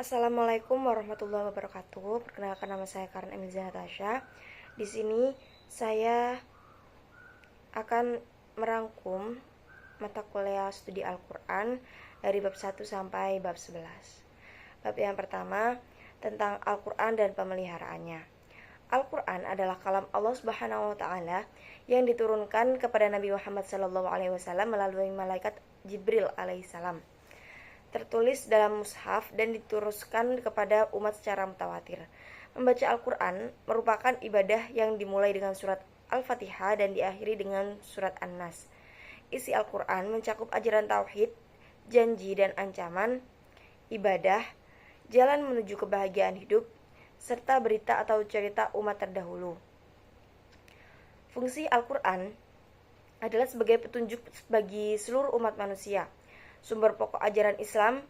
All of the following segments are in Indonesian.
Assalamualaikum warahmatullahi wabarakatuh. Perkenalkan, nama saya Karen Emilza Natasha. Di sini saya akan merangkum mata kuliah studi Al-Quran dari bab 1 sampai bab 11. Bab yang pertama tentang Al-Quran dan pemeliharaannya. Al-Quran adalah kalam Allah Subhanahu wa Ta'ala yang diturunkan kepada Nabi Muhammad SAW melalui malaikat Jibril alaihissalam. Tertulis dalam mushaf dan diteruskan kepada umat secara mutawatir. Membaca Al-Quran merupakan ibadah yang dimulai dengan surat Al-Fatihah dan diakhiri dengan surat An-Nas. Isi Al-Quran mencakup ajaran tauhid, janji dan ancaman, ibadah, jalan menuju kebahagiaan hidup, serta berita atau cerita umat terdahulu. Fungsi Al-Quran adalah sebagai petunjuk bagi seluruh umat manusia, sumber pokok ajaran Islam,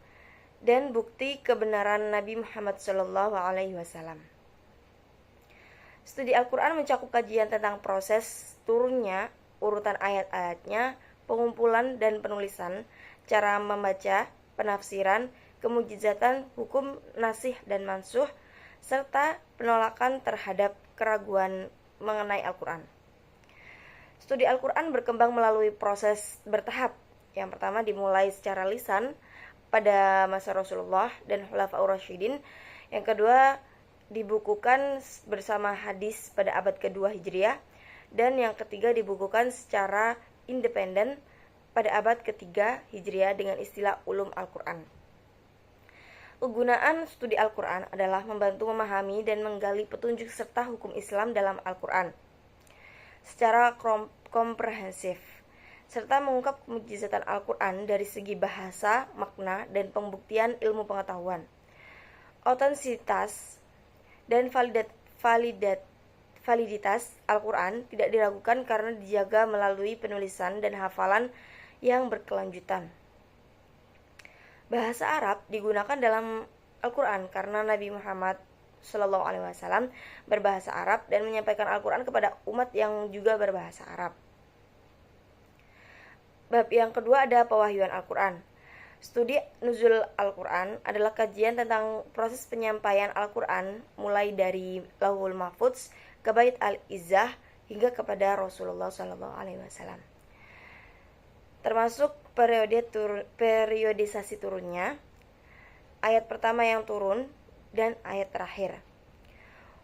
dan bukti kebenaran Nabi Muhammad SAW. Studi Al-Quran mencakup kajian tentang proses turunnya, urutan ayat-ayatnya, pengumpulan dan penulisan, cara membaca, penafsiran, kemujizatan, hukum nasikh dan mansuh, serta penolakan terhadap keraguan mengenai Al-Quran. Studi Al-Quran berkembang melalui proses bertahap. Yang pertama dimulai secara lisan pada masa Rasulullah dan Khulafaur Rasyidin. Yang kedua dibukukan bersama hadis pada abad kedua Hijriah. Dan yang ketiga dibukukan secara independen pada abad ketiga Hijriah dengan istilah ulum Al-Quran. Kegunaan studi Al-Quran adalah membantu memahami dan menggali petunjuk serta hukum Islam dalam Al-Quran secara komprehensif, serta mengungkap mukjizatan Al-Quran dari segi bahasa, makna, dan pembuktian ilmu pengetahuan. Otentisitas dan validitas Al-Quran tidak diragukan karena dijaga melalui penulisan dan hafalan yang berkelanjutan. Bahasa Arab digunakan dalam Al-Quran karena Nabi Muhammad SAW berbahasa Arab dan menyampaikan Al-Quran kepada umat yang juga berbahasa Arab. Bab yang kedua ada pewahyuan Al-Quran. Studi nuzul Al-Quran adalah kajian tentang proses penyampaian Al-Quran mulai dari Lauhul Mahfudz ke Bait Al-Izzah hingga kepada Rasulullah SAW. Termasuk periodisasi turunnya, ayat pertama yang turun, dan ayat terakhir.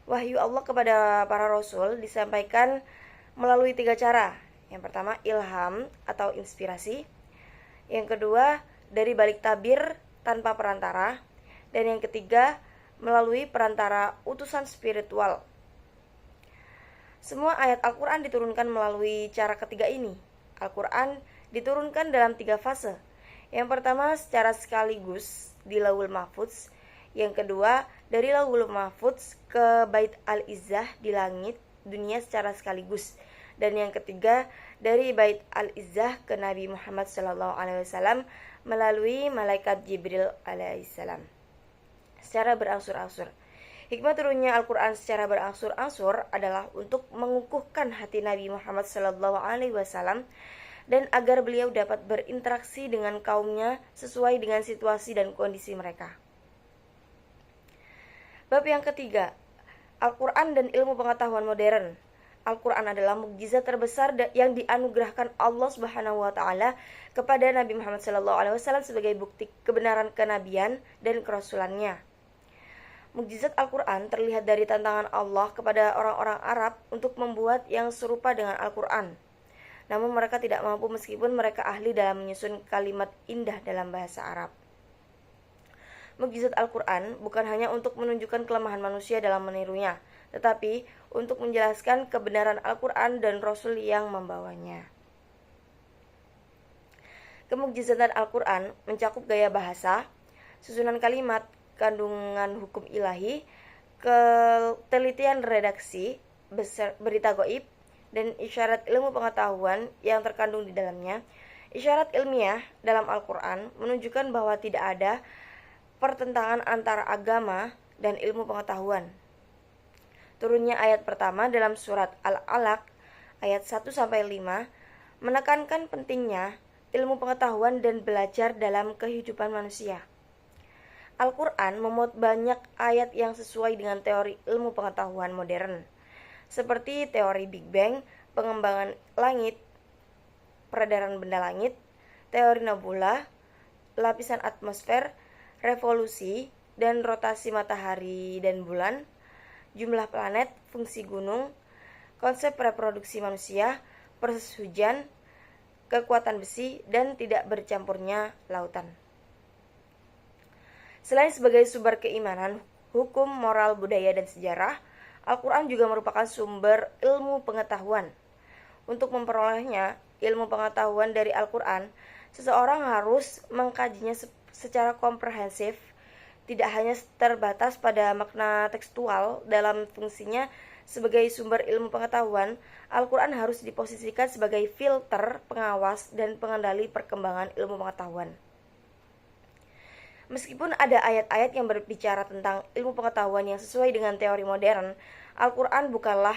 Wahyu Allah kepada para Rasul disampaikan melalui 3 cara. Yang pertama ilham atau inspirasi, yang kedua dari balik tabir tanpa perantara, dan yang ketiga melalui perantara utusan spiritual. Semua ayat Al-Quran diturunkan melalui cara ketiga ini. Al-Quran diturunkan dalam 3 fase. Yang pertama secara sekaligus di Lauhul Mahfudz, yang kedua dari Lauhul Mahfudz ke Bait Al-Izzah di langit dunia secara sekaligus, dan yang ketiga dari Bait Al-Izzah ke Nabi Muhammad SAW melalui malaikat Jibril alaihissalam secara berangsur-angsur. Hikmah turunnya Al-Quran secara berangsur-angsur adalah untuk mengukuhkan hati Nabi Muhammad SAW dan agar beliau dapat berinteraksi dengan kaumnya sesuai dengan situasi dan kondisi mereka. Bab yang ketiga, Al-Quran dan ilmu pengetahuan modern. Al-Quran adalah mukjizat terbesar yang dianugerahkan Allah Subhanahu wa Ta'ala kepada Nabi Muhammad SAW sebagai bukti kebenaran kenabian dan kerasulannya. Mukjizat Al-Quran terlihat dari tantangan Allah kepada orang-orang Arab untuk membuat yang serupa dengan Al-Quran. Namun mereka tidak mampu meskipun mereka ahli dalam menyusun kalimat indah dalam bahasa Arab. Mukjizat Al-Quran bukan hanya untuk menunjukkan kelemahan manusia dalam menirunya, tetapi untuk menjelaskan kebenaran Al-Quran dan Rasul yang membawanya. Kemukjizatan Al-Quran mencakup gaya bahasa, susunan kalimat, kandungan hukum ilahi, ketelitian redaksi, berita gaib, dan isyarat ilmu pengetahuan yang terkandung di dalamnya. Isyarat ilmiah dalam Al-Quran menunjukkan bahwa tidak ada pertentangan antara agama dan ilmu pengetahuan. Turunnya ayat pertama dalam surat Al-Alaq ayat 1-5 menekankan pentingnya ilmu pengetahuan dan belajar dalam kehidupan manusia. Al-Quran memuat banyak ayat yang sesuai dengan teori ilmu pengetahuan modern, seperti teori Big Bang, pengembangan langit, peredaran benda langit, teori nebula, lapisan atmosfer, revolusi dan rotasi matahari dan bulan, jumlah planet, fungsi gunung, konsep reproduksi manusia, proses hujan, kekuatan besi, dan tidak bercampurnya lautan. Selain sebagai sumber keimanan, hukum, moral, budaya, dan sejarah, Al-Quran juga merupakan sumber ilmu pengetahuan. Untuk memperolehnya ilmu pengetahuan dari Al-Quran, seseorang harus mengkajinya secara komprehensif, tidak hanya terbatas pada makna tekstual. Dalam fungsinya sebagai sumber ilmu pengetahuan, Al-Quran harus diposisikan sebagai filter, pengawas, dan pengendali perkembangan ilmu pengetahuan. Meskipun ada ayat-ayat yang berbicara tentang ilmu pengetahuan yang sesuai dengan teori modern, Al-Quran bukanlah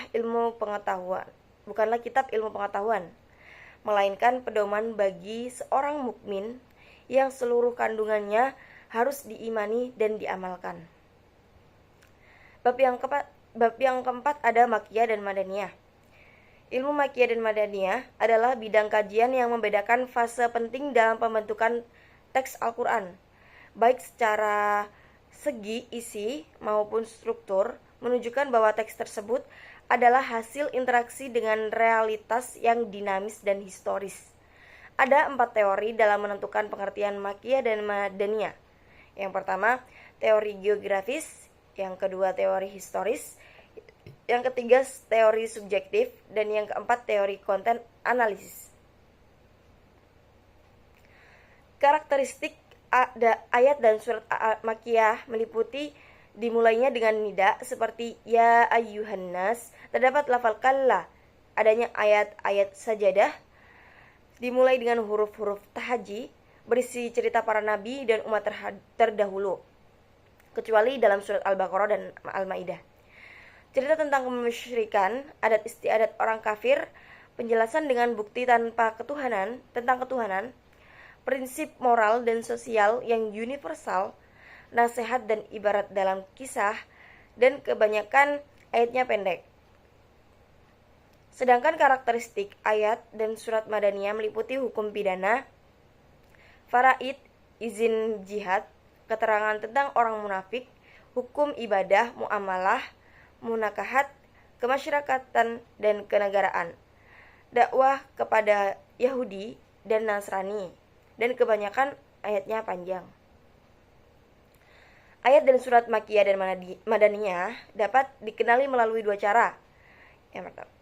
kitab ilmu pengetahuan, melainkan pedoman bagi seorang mukmin yang seluruh kandungannya harus diimani dan diamalkan. Bab yang keempat ada Makkiyah dan Madaniyah. Ilmu Makkiyah dan Madaniyah adalah bidang kajian yang membedakan fase penting dalam pembentukan teks Al-Quran, baik secara segi isi maupun struktur, menunjukkan bahwa teks tersebut adalah hasil interaksi dengan realitas yang dinamis dan historis. Ada 4 teori dalam menentukan pengertian Makkiyah dan Madaniyah. Yang pertama, teori geografis, yang kedua teori historis, yang ketiga teori subjektif, dan yang keempat teori konten analisis. Karakteristik ayat dan surat Makkiyah meliputi dimulainya dengan nida seperti ya ayyuhan nas, terdapat lafal kalla, adanya ayat-ayat sajadah, dimulai dengan huruf-huruf tahaji, berisi cerita para nabi dan umat terdahulu, kecuali dalam surat Al-Baqarah dan Al-Maidah. Cerita tentang kemusyrikan, adat istiadat orang kafir, penjelasan dengan bukti tentang ketuhanan, prinsip moral dan sosial yang universal, nasihat dan ibarat dalam kisah, dan kebanyakan ayatnya pendek. Sedangkan karakteristik ayat dan surat Madaniyah meliputi hukum pidana, faraid, izin jihad, keterangan tentang orang munafik, hukum ibadah, muamalah, munakahat, kemasyarakatan dan kenegaraan, dakwah kepada Yahudi dan Nasrani, dan kebanyakan ayatnya panjang. Ayat dan surat Makkiyah dan Madaniyah dapat dikenali melalui 2 cara.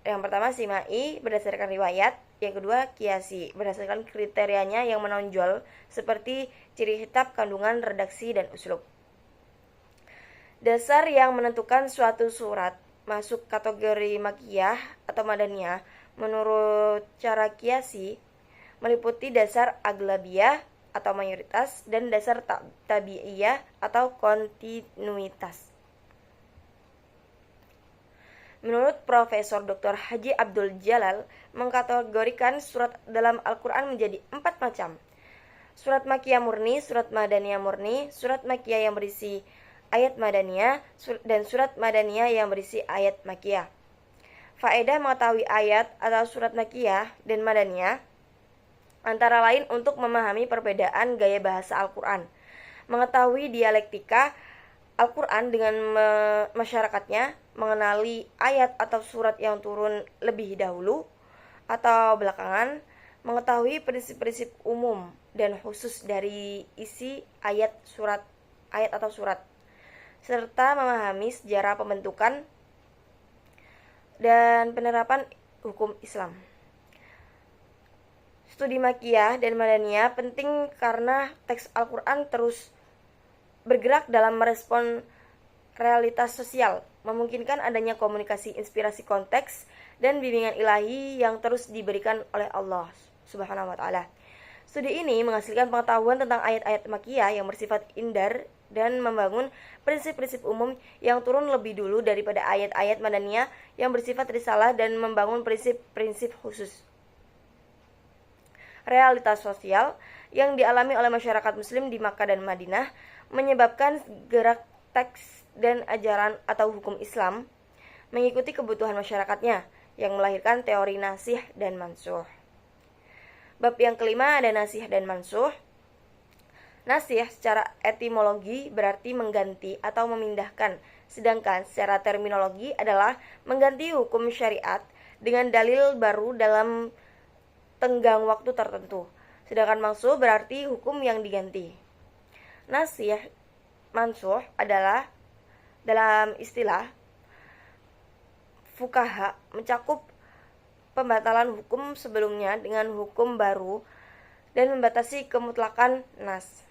Yang pertama simai berdasarkan riwayat, yang kedua kiasi berdasarkan kriterianya yang menonjol seperti ciri kitab, kandungan, redaksi, dan uslub. Dasar yang menentukan suatu surat masuk kategori Makkiyah atau Madaniyah menurut cara kiasi meliputi dasar aglabiyah atau mayoritas dan dasar tabi'iyah atau kontinuitas. Menurut Profesor Dr. Haji Abdul Jalal, mengkategorikan surat dalam Al-Quran menjadi 4 macam. Surat Makkiyah murni, surat Madaniyah murni, surat Makkiyah yang berisi ayat Madaniyah, dan surat Madaniyah yang berisi ayat Makkiyah. Faedah mengetahui ayat atau surat Makkiyah dan Madaniyah antara lain untuk memahami perbedaan gaya bahasa Al-Quran, mengetahui dialektika Al-Quran dengan masyarakatnya, mengenali ayat atau surat yang turun lebih dahulu atau belakangan, mengetahui prinsip-prinsip umum dan khusus dari isi ayat atau surat, serta memahami sejarah pembentukan dan penerapan hukum Islam. Studi Makkiyah dan Madaniyah penting karena teks Al-Quran terus bergerak dalam merespon realitas sosial, memungkinkan adanya komunikasi inspirasi konteks dan bimbingan ilahi yang terus diberikan oleh Allah Subhanahu wa Ta'ala. Studi ini menghasilkan pengetahuan tentang ayat-ayat Makkiyah yang bersifat indar dan membangun prinsip-prinsip umum yang turun lebih dulu daripada ayat-ayat Madaniyah yang bersifat risalah dan membangun prinsip-prinsip khusus. Realitas sosial yang dialami oleh masyarakat muslim di Makkah dan Madinah menyebabkan gerak teks dan ajaran atau hukum Islam mengikuti kebutuhan masyarakatnya yang melahirkan teori nasih dan mansuh. Bab yang kelima ada nasih dan mansuh. Nasih secara etimologi berarti mengganti atau memindahkan, sedangkan secara terminologi adalah mengganti hukum syariat dengan dalil baru dalam tenggang waktu tertentu. Sedangkan mansuh berarti hukum yang diganti. Nasih mansuh adalah dalam istilah fuqaha mencakup pembatalan hukum sebelumnya dengan hukum baru dan membatasi kemutlakan nas.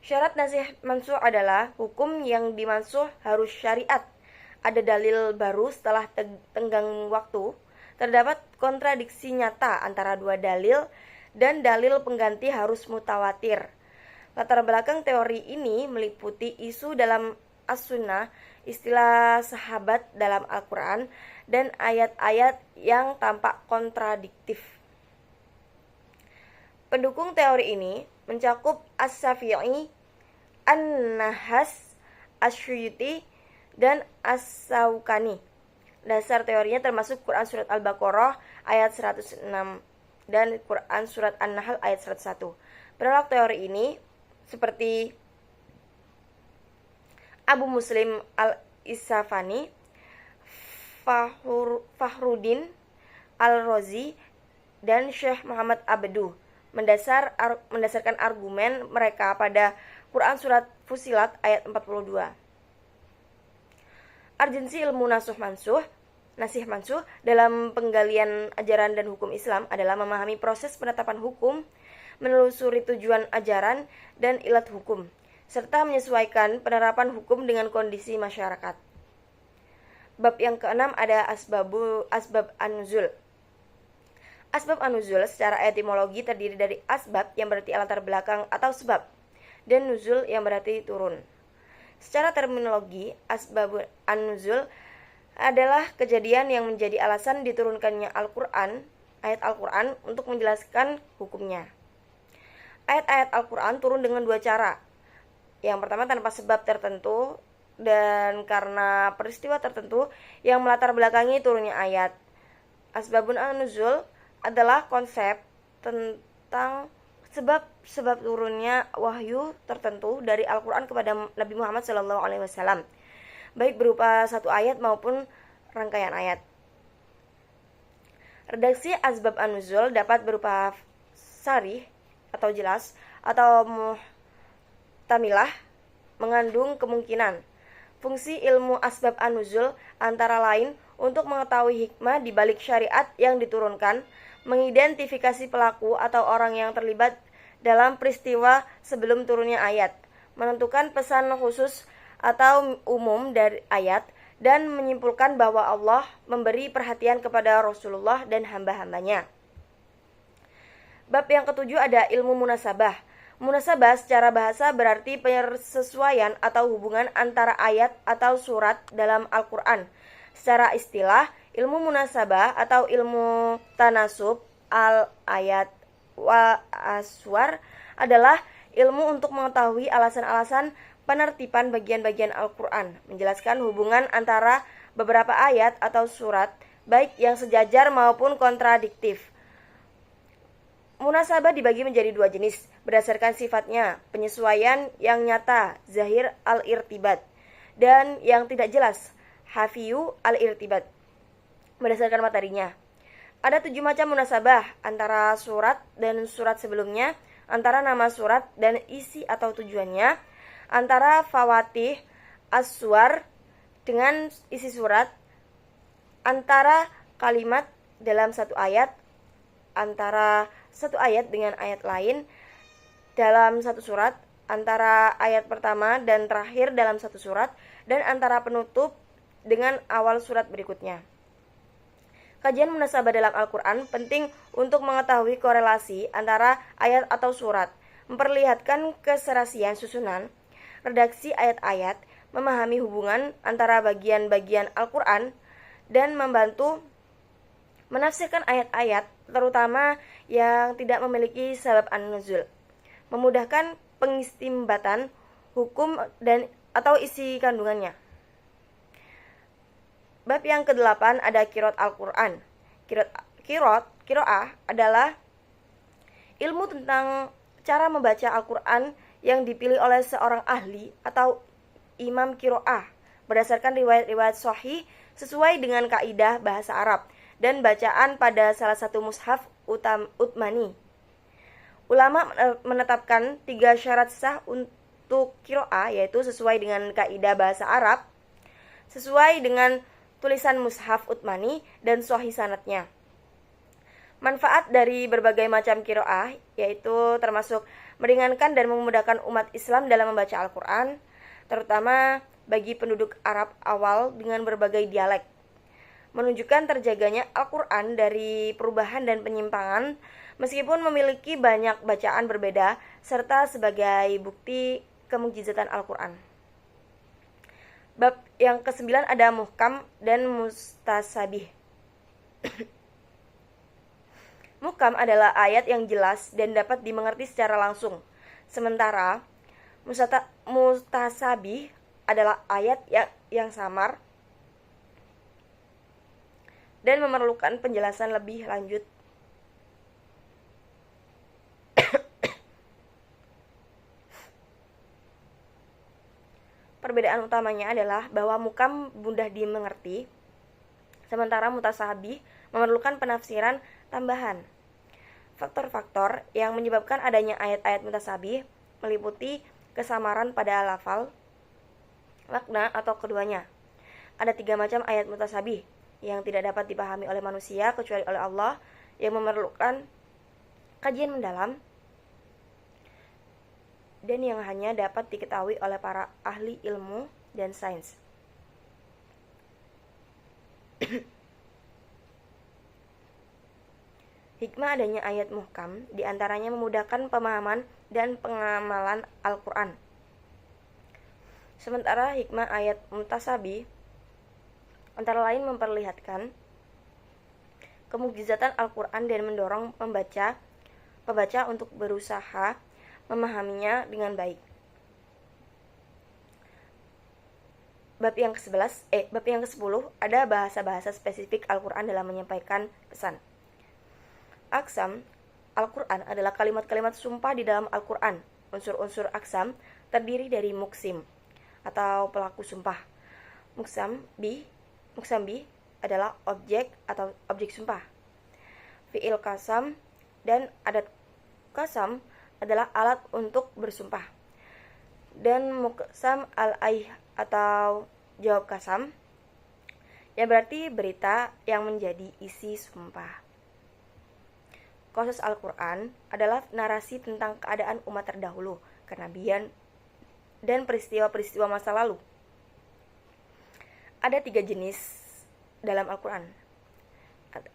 Syarat nasih mansuh adalah hukum yang dimansuh harus syariat, ada dalil baru setelah tenggang waktu, terdapat kontradiksi nyata antara dua dalil, dan dalil pengganti harus mutawatir. Latar belakang teori ini meliputi isu dalam as-sunnah, istilah sahabat dalam Al-Quran, dan ayat-ayat yang tampak kontradiktif. Pendukung teori ini mencakup As-Syafi'i, An-Nahas, Asy-Syuuti, dan As-Syaukani. Dasar teorinya termasuk Quran Surat Al-Baqarah ayat 106 dan Quran Surat An-Nahl ayat 101. Penolak teori ini seperti Abu Muslim Al-Isfahani, Fakhruddin Al-Razi, dan Syekh Muhammad Abduh mendasarkan argumen mereka pada Quran Surat Fussilat ayat 42. Urgensi ilmu nasih mansuh dalam penggalian ajaran dan hukum Islam adalah memahami proses penetapan hukum, menelusuri tujuan ajaran dan ilat hukum, serta menyesuaikan penerapan hukum dengan kondisi masyarakat. Bab yang keenam ada asbab an-nuzul. Asbab an-nuzul secara etimologi terdiri dari asbab yang berarti latar belakang atau sebab, dan nuzul yang berarti turun. Secara terminologi, asbab an-nuzul adalah kejadian yang menjadi alasan diturunkannya Al-Quran, ayat Al-Quran untuk menjelaskan hukumnya. Ayat-ayat Al-Quran turun dengan dua cara. Yang pertama tanpa sebab tertentu dan karena peristiwa tertentu yang melatar belakangi turunnya ayat. Asbabun an-nuzul adalah konsep tentang sebab turunnya wahyu tertentu dari Al-Quran kepada Nabi Muhammad SAW, baik berupa satu ayat maupun rangkaian ayat. Redaksi asbab an-nuzul dapat berupa sarih atau jelas atau muhtamilah, mengandung kemungkinan. Fungsi ilmu asbab an-nuzul antara lain untuk mengetahui hikmah di balik syariat yang diturunkan, mengidentifikasi pelaku atau orang yang terlibat dalam peristiwa sebelum turunnya ayat, menentukan pesan khusus atau umum dari ayat, dan menyimpulkan bahwa Allah memberi perhatian kepada Rasulullah dan hamba-hambanya. Bab yang ketujuh ada ilmu munasabah. Munasabah secara bahasa berarti persesuaian atau hubungan antara ayat atau surat dalam Al-Quran. Secara istilah, ilmu munasabah atau ilmu tanasub al-ayat wa aswar adalah ilmu untuk mengetahui alasan-alasan penertiban bagian-bagian Al-Quran, menjelaskan hubungan antara beberapa ayat atau surat, baik yang sejajar maupun kontradiktif. Munasabah dibagi menjadi dua jenis, berdasarkan sifatnya, penyesuaian yang nyata, zahir al-irtibat, dan yang tidak jelas, hafiyu al-irtibat, berdasarkan materinya. Ada 7 macam munasabah, antara surat dan surat sebelumnya, antara nama surat dan isi atau tujuannya, antara fawatih as-suwar dengan isi surat, antara kalimat dalam satu ayat, antara satu ayat dengan ayat lain dalam satu surat, antara ayat pertama dan terakhir dalam satu surat, dan antara penutup dengan awal surat berikutnya. Kajian munasabah dalam Al-Quran penting untuk mengetahui korelasi antara ayat atau surat, memperlihatkan keserasian susunan, redaksi ayat-ayat, memahami hubungan antara bagian-bagian Al-Quran, dan membantu menafsirkan ayat-ayat, terutama yang tidak memiliki sabab an-nuzul, memudahkan pengistimbatan hukum dan atau isi kandungannya. Bab yang ke-8 ada qiraat Al-Qur'an. Qiraah adalah ilmu tentang cara membaca Al-Qur'an yang dipilih oleh seorang ahli atau imam qiraah berdasarkan riwayat-riwayat sahih sesuai dengan kaidah bahasa Arab dan bacaan pada salah satu mushaf Utsmani. Ulama menetapkan 3 syarat sah untuk qiraah, yaitu sesuai dengan kaidah bahasa Arab, sesuai dengan tulisan mushaf Utsmani, dan sahih sanadnya. Manfaat dari berbagai macam qiraah yaitu termasuk meringankan dan memudahkan umat Islam dalam membaca Al-Qur'an, terutama bagi penduduk Arab awal dengan berbagai dialek. Menunjukkan terjaganya Al-Qur'an dari perubahan dan penyimpangan meskipun memiliki banyak bacaan berbeda, serta sebagai bukti kemukjizatan Al-Qur'an. Bab yang ke-9 ada muhkam dan mustasabih. Muhkam adalah ayat yang jelas dan dapat dimengerti secara langsung. Sementara mustasabih adalah ayat yang samar dan memerlukan penjelasan lebih lanjut. Perbedaan utamanya adalah bahwa muhkam mudah dimengerti, sementara mutasabih memerlukan penafsiran tambahan. Faktor-faktor yang menyebabkan adanya ayat-ayat mutasabih meliputi kesamaran pada lafal, makna, atau keduanya. Ada 3 macam ayat mutasabih yang tidak dapat dipahami oleh manusia kecuali oleh Allah, yang memerlukan kajian mendalam dan yang hanya dapat diketahui oleh para ahli ilmu dan sains. Hikmah adanya ayat muhkam diantaranya memudahkan pemahaman dan pengamalan Al-Quran. Sementara hikmah ayat mutasabih antara lain memperlihatkan kemukjizatan Al-Quran dan mendorong pembaca untuk berusaha memahaminya dengan baik. Bab yang ke-10 ada bahasa-bahasa spesifik Al-Quran dalam menyampaikan pesan. Aqsam Al-Quran adalah kalimat-kalimat sumpah di dalam Al-Quran. Unsur-unsur aqsam terdiri dari muksim atau pelaku sumpah. Muksambi adalah objek atau objek sumpah. Fi'il qasam dan adat qasam adalah alat untuk bersumpah. Dan muqsam al-aih atau jawab qasam yang berarti berita yang menjadi isi sumpah. Qasas Al-Quran adalah narasi tentang keadaan umat terdahulu, kenabian, dan peristiwa-peristiwa masa lalu. Ada 3 jenis dalam Al-Quran.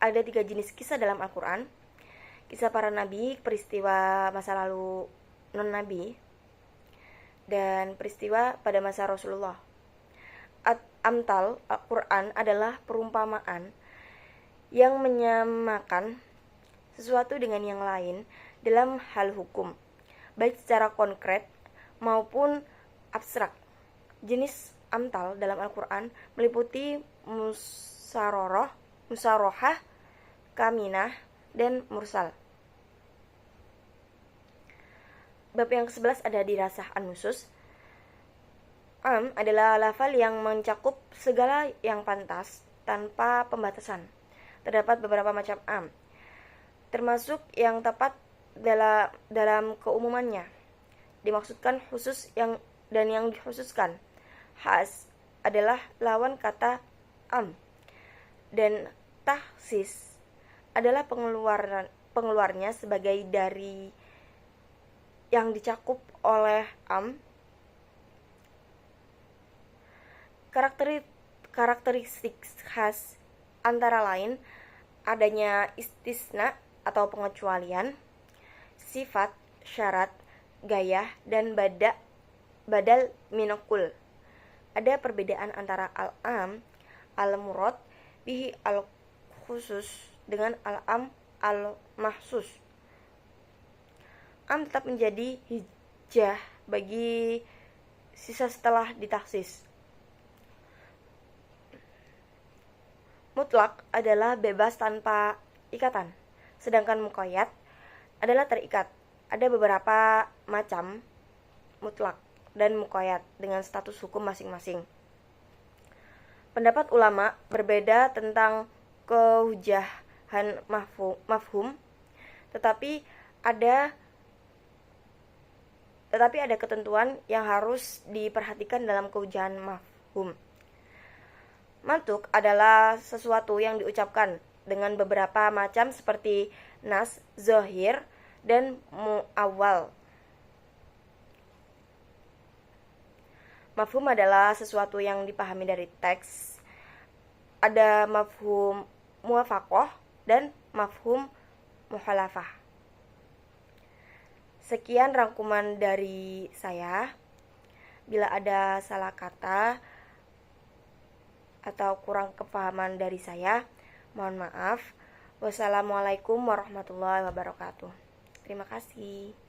Ada 3 jenis kisah dalam Al-Quran. Kisah para nabi, peristiwa masa lalu non-nabi, dan peristiwa pada masa Rasulullah. Amtal Al-Quran adalah perumpamaan yang menyamakan sesuatu dengan yang lain dalam hal hukum, baik secara konkret maupun abstrak. Jenis amtal dalam Al-Quran meliputi musyarohah, kaminah, dan mursal. Bab yang ke-11 ada dirasah an-nusus. Am adalah lafal yang mencakup segala yang pantas tanpa pembatasan. Terdapat beberapa macam am, termasuk yang tepat dalam keumumannya. Dimaksudkan khusus yang dikhususkan. Khas adalah lawan kata am, dan tahsis adalah pengeluarnya sebagai dari yang dicakup oleh am. Karakteristik khas antara lain adanya istisna atau pengecualian, sifat, syarat, gayah, dan badal minokul. Ada perbedaan antara al-am, al-murad bihi al-khusus dengan al-am al-mahsus. Am tetap menjadi hujjah bagi sisa setelah ditaksis. Mutlak adalah bebas tanpa ikatan, sedangkan muqayyad adalah terikat. Ada beberapa macam mutlak dan muqayyad dengan status hukum masing-masing. Pendapat ulama berbeda tentang kehujjahan mafhum, tetapi ada ketentuan yang harus diperhatikan dalam kehujjahan mafhum. Mantuk adalah sesuatu yang diucapkan dengan beberapa macam seperti nas, zahir, dan mu'awwal. Mafhum adalah sesuatu yang dipahami dari teks. Ada mafhum muwafaqah dan mafhum mukhalafah. Sekian rangkuman dari saya. Bila ada salah kata atau kurang kepahaman dari saya, mohon maaf. Wassalamualaikum warahmatullahi wabarakatuh. Terima kasih.